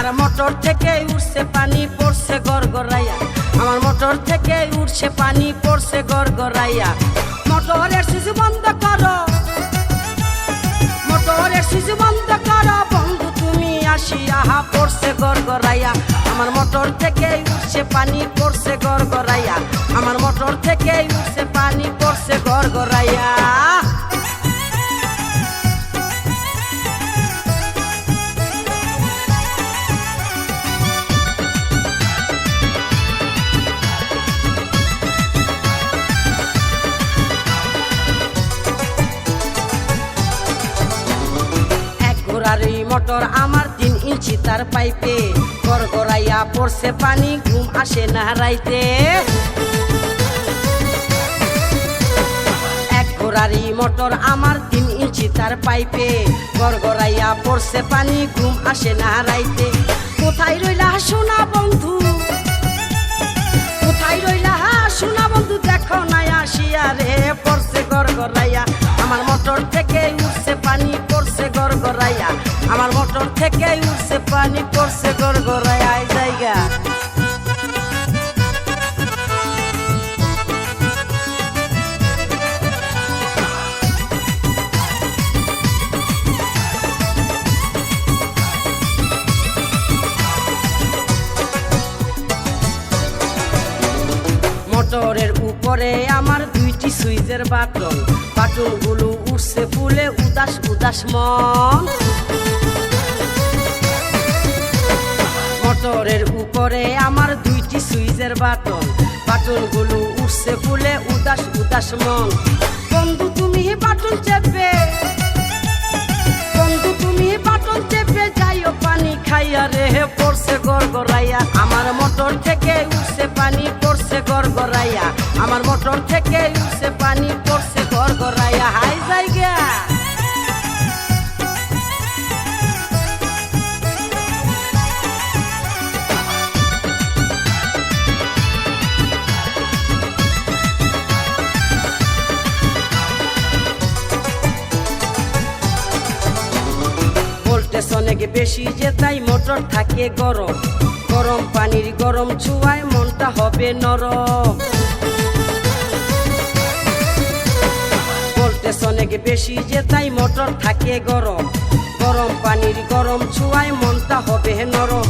আমার মোটর থেকে উঠছে পানি পড়ছে গড়গড়াইয়া, আমার মোটর থেকে উঠছে পানি পড়ছে গড়গড়াইয়া। মোটরের সুইচ বন্ধ করো, মোটরের সুইচ বন্ধ করো বন্ধু তুমি আসিয়া, পড়ছে গড়গড়াইয়া। আমার মোটর থেকে উঠছে পানি পড়ছে গড়গড়াইয়া, আমার মোটর থেকে উঠছে পানি পড়ছে গড়গড়াইয়া। ঘোড়ারি মোটর আমার 3 ইঞ্চি তার পাইপে, গড়গড়াইয়া পড়ছে পানি ঘুম আসে না রাইতে। এক ঘোড়ারি মোটর আমার 3 ইঞ্চি তার পাইপে, গড়গড়াইয়া পড়ছে পানি ঘুম আসে না রাইতে। কোথায় রইলা সোনা বন্ধু, কোথায় রইলা সোনা বন্ধু, দেখো না আসিয়া রে, পড়ছে গড়গড়াইয়া। আমার মোটর থেকে উঠছে পানি পড়ছে গড়গড়াইয়া, আমার মোটর থেকে উঠছে পানি পড়ছে গড়গড়াইয়া। জায়গা মোটরের উপরে আমার 2টি সুইচের বাটন, বাটনগুলো উঠছে ফুলে উদাস উদাস মন। মোটরের উপরে আমার 2টি সুইচের বাটন, বাটনগুলো উঠছে ফুলে উদাস উদাস মন। বন্ধু তুমি বাটন চেপে, বন্ধু তুমি বাটন চেপে যাইও পানি খাইয়া রে, পড়ছে গড়গড়াইয়া। আমার মোটর থেকে উঠছে পানি পড়ছে গড়গড়াইয়া, আমার মোটর থেকে উঠছে পানি পড়ছে গড়গড়াইয়া। হাই জায়গা ভোল্টেজ অনেক বেশি যে তাই মোটর থাকে গরম, গরম পানির গরম ছোঁয়ায় মনটা হবে নরম। ভোল্টেজ অনেক বেশি যে তাই মোটর থাকে গরম, গরম পানির গরম ছোঁয়ায় মনটা হবে নরম।